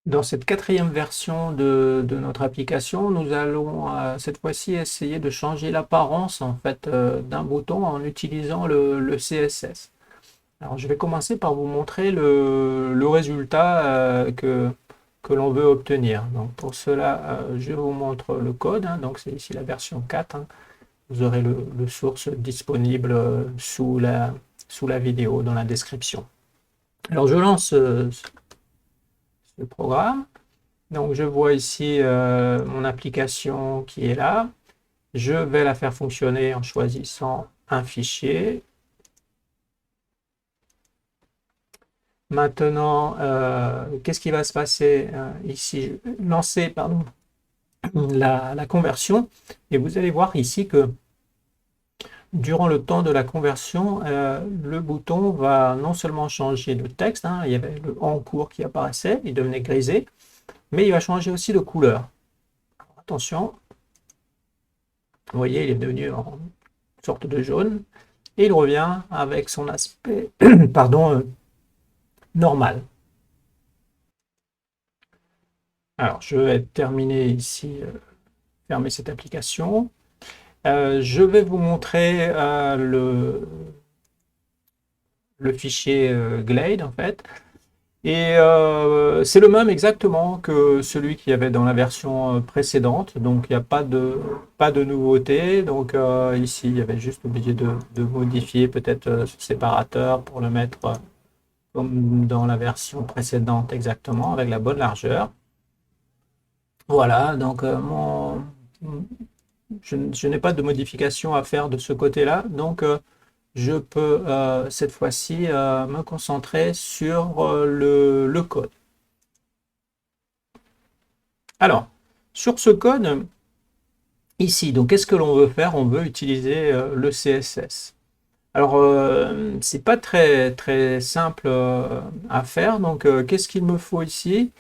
Dans cette quatrième version de notre application, nous allons cette fois-ci essayer de changer l'apparence en fait d'un bouton en utilisant le CSS. Alors, je vais commencer par vous montrer le résultat que l'on veut obtenir. Donc, pour cela, je vous montre le code, hein. Donc, c'est ici la version 4, hein. Vous aurez le source disponible sous la vidéo dans la description. Alors, je lance ce programme. Donc, je vois ici mon application qui est là. Je vais la faire fonctionner en choisissant un fichier. Maintenant, qu'est-ce qui va se passer ici? Lancer, pardon, la conversion. Et vous allez voir ici que durant le temps de la conversion, le bouton va non seulement changer de texte, hein, il y avait le en cours qui apparaissait, il devenait grisé, mais il va changer aussi de couleur. Alors, attention, vous voyez, il est devenu en sorte de jaune, et il revient avec son aspect pardon, normal. Alors, je vais terminer ici, fermer cette application. Je vais vous montrer le fichier Glade en fait. Et c'est le même exactement que celui qu'il y avait dans la version précédente. Donc il n'y a pas de nouveauté. Donc ici, il y avait juste obligé de modifier peut-être ce séparateur pour le mettre comme dans la version précédente exactement, avec la bonne largeur. Voilà, donc je n'ai pas de modification à faire de ce côté-là. Donc je peux cette fois-ci me concentrer sur le code. Alors, sur ce code, ici, donc qu'est-ce que l'on veut faire? On veut utiliser le CSS. Alors, c'est pas très simple à faire. Donc, qu'est-ce qu'il me faut ici?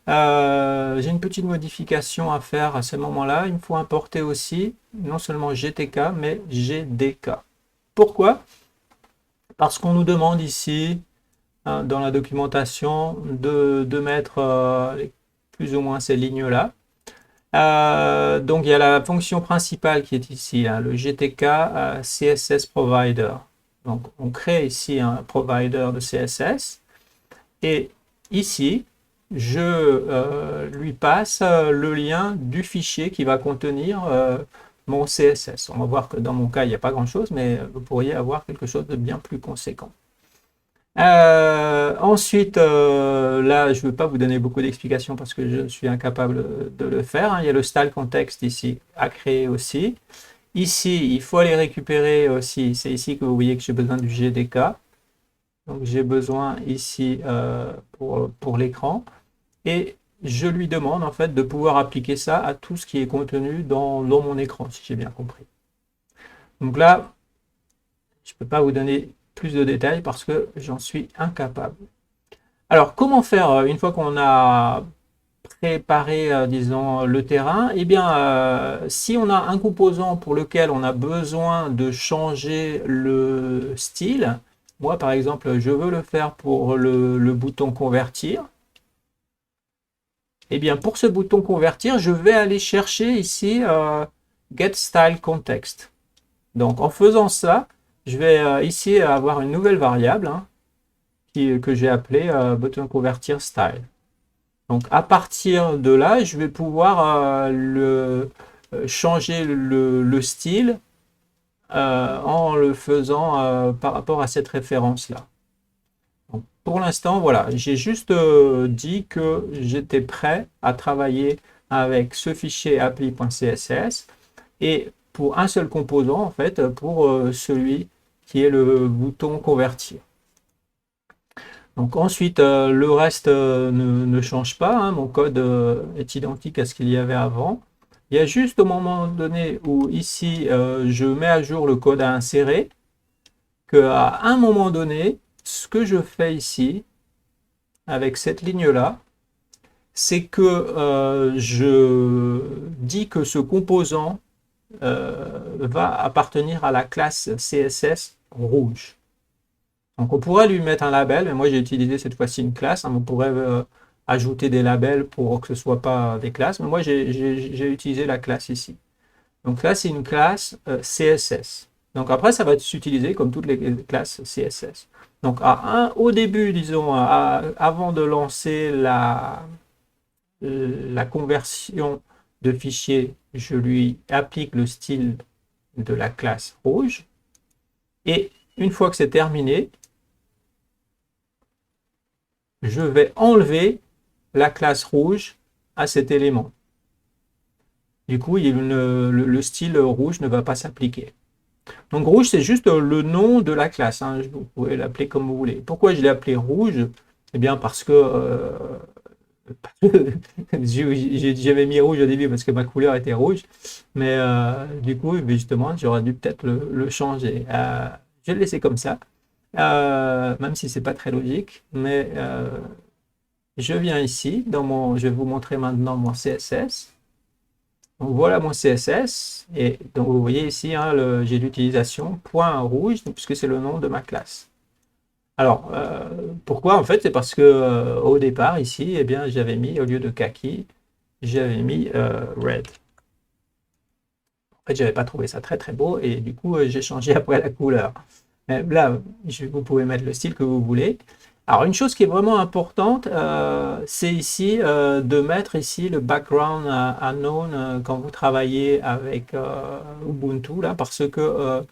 J'ai une petite modification à faire à ce moment-là. Il me faut importer aussi non seulement GTK, mais GDK. Pourquoi? Parce qu'on nous demande ici, hein, dans la documentation, de mettre plus ou moins ces lignes-là. Donc il y a la fonction principale qui est ici, hein, le GTK CSS Provider. Donc on crée ici un provider de CSS et ici je lui passe le lien du fichier qui va contenir mon CSS. On va voir que dans mon cas il n'y a pas grand chose, mais vous pourriez avoir quelque chose de bien plus conséquent. Ensuite, là, je ne veux pas vous donner beaucoup d'explications parce que je suis incapable de le faire, hein. Il y a le style context ici à créer aussi. Ici, il faut aller récupérer aussi. C'est ici que vous voyez que j'ai besoin du GDK. Donc, j'ai besoin ici pour l'écran. Et je lui demande en fait de pouvoir appliquer ça à tout ce qui est contenu dans mon écran, si j'ai bien compris. Donc là, je ne peux pas vous donner plus de détails parce que j'en suis incapable. Alors, comment faire une fois qu'on a préparé, disons, le terrain? Eh bien, si on a un composant pour lequel on a besoin de changer le style, moi, par exemple, je veux le faire pour le bouton convertir. Eh bien, pour ce bouton convertir, je vais aller chercher ici Get Style Context. Donc, en faisant ça, je vais ici avoir une nouvelle variable, hein, que j'ai appelée button convertir style. Donc à partir de là, je vais pouvoir changer le style en le faisant par rapport à cette référence-là. Pour l'instant, voilà, j'ai juste dit que j'étais prêt à travailler avec ce fichier appli.css et pour un seul composant, en fait, pour celui qui est le bouton convertir. Donc ensuite, le reste ne change pas, hein. Mon code est identique à ce qu'il y avait avant. Il y a juste au moment donné où ici, je mets à jour le code à insérer, qu'à un moment donné, ce que je fais ici, avec cette ligne-là, c'est que je dis que ce composant va appartenir à la classe CSS rouge. Donc on pourrait lui mettre un label, mais moi j'ai utilisé cette fois-ci une classe, hein. On pourrait ajouter des labels pour que ce soit pas des classes. Mais moi, j'ai utilisé la classe ici. Donc là, c'est une classe CSS. Donc après, ça va s'utiliser comme toutes les classes CSS. Donc au début, disons, avant de lancer la conversion de fichier, je lui applique le style de la classe rouge. Et une fois que c'est terminé, je vais enlever la classe rouge à cet élément. Du coup, le style rouge ne va pas s'appliquer. Donc rouge, c'est juste le nom de la classe, hein. Vous pouvez l'appeler comme vous voulez. Pourquoi je l'ai appelé rouge? Eh bien parce que j'avais mis rouge au début parce que ma couleur était rouge. Mais du coup, justement, j'aurais dû peut-être le changer. Je vais le laisser comme ça, même si c'est pas très logique. Mais je viens ici, je vais vous montrer maintenant mon CSS. Donc voilà mon CSS, et donc vous voyez ici, hein, j'ai l'utilisation point rouge, puisque c'est le nom de ma classe. Alors, pourquoi? En fait, c'est parce que au départ, ici, eh bien, j'avais mis, au lieu de kaki, j'avais mis red. En fait, j'avais pas trouvé ça très très beau, et du coup, j'ai changé après la couleur. Mais là, vous pouvez mettre le style que vous voulez. Alors, une chose qui est vraiment importante, c'est ici de mettre ici le background unknown quand vous travaillez avec Ubuntu, là, parce que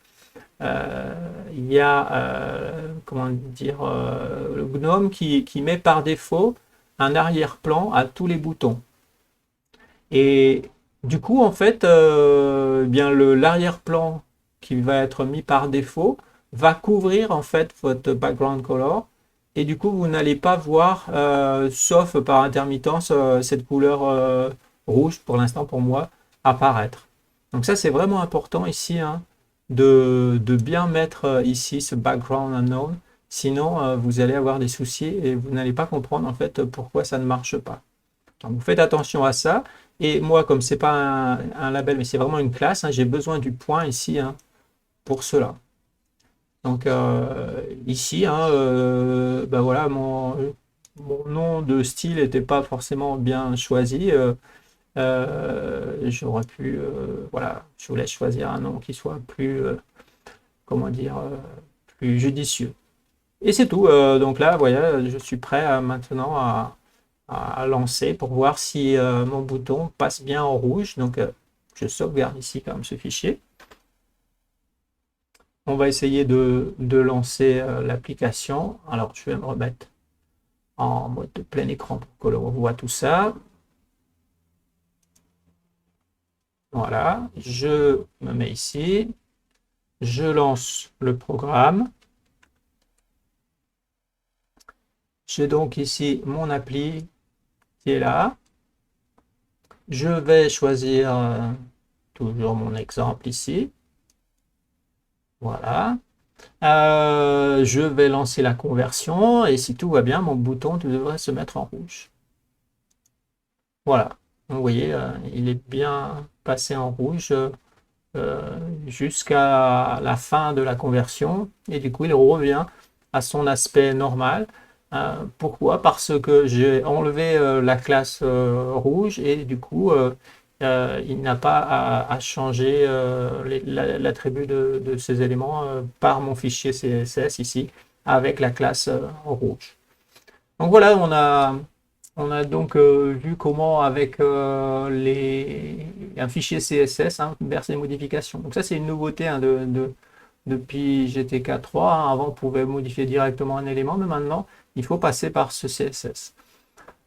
il y a, comment dire, le GNOME qui met par défaut un arrière-plan à tous les boutons. Et du coup, en fait, bien l'arrière-plan qui va être mis par défaut va couvrir en fait votre background color. Et du coup, vous n'allez pas voir, sauf par intermittence, cette couleur rouge, pour l'instant pour moi, apparaître. Donc ça, c'est vraiment important ici, hein, de bien mettre ici ce background unknown. Sinon, vous allez avoir des soucis et vous n'allez pas comprendre en fait pourquoi ça ne marche pas. Donc vous faites attention à ça. Et moi, comme c'est pas un label, mais c'est vraiment une classe, hein, j'ai besoin du point ici, hein, pour cela. Donc ici, hein, ben voilà, mon nom de style n'était pas forcément bien choisi. J'aurais pu, voilà, je voulais choisir un nom qui soit plus, comment dire, plus judicieux. Et c'est tout. Donc là, voilà, je suis prêt maintenant à lancer pour voir si mon bouton passe bien en rouge. Donc je sauvegarde ici quand même ce fichier. On va essayer de lancer l'application. Alors je vais me remettre en mode de plein écran pour que l'on voit tout ça. Voilà, je me mets ici. Je lance le programme. J'ai donc ici mon appli qui est là. Je vais choisir toujours mon exemple ici. Voilà. Je vais lancer la conversion et si tout va bien, mon bouton devrait se mettre en rouge. Voilà. Vous voyez, il est bien passé en rouge jusqu'à la fin de la conversion et du coup, il revient à son aspect normal. Pourquoi? Parce que j'ai enlevé la classe rouge et du coup, il n'a pas à changer l'attribut de ces éléments par mon fichier CSS ici avec la classe rouge. Donc voilà, on a donc vu comment avec un fichier CSS, hein, faire ces modifications. Donc ça c'est une nouveauté, hein, depuis GTK 3. Hein. Avant on pouvait modifier directement un élément, mais maintenant il faut passer par ce CSS.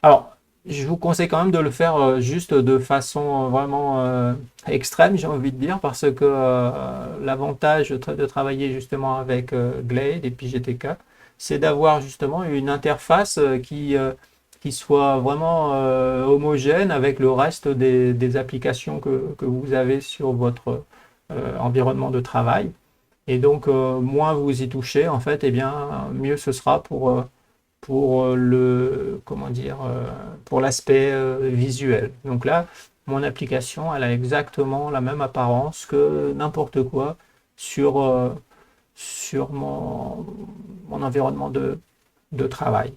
Alors, je vous conseille quand même de le faire juste de façon vraiment extrême, j'ai envie de dire, parce que l'avantage de travailler justement avec Glade et puis GTK, c'est d'avoir justement une interface qui soit vraiment homogène avec le reste des applications que vous avez sur votre environnement de travail. Et donc, moins vous y touchez, en fait, et bien, mieux ce sera pour le, comment dire, pour l'aspect visuel. Donc là, mon application, elle a exactement la même apparence que n'importe quoi sur mon environnement de travail.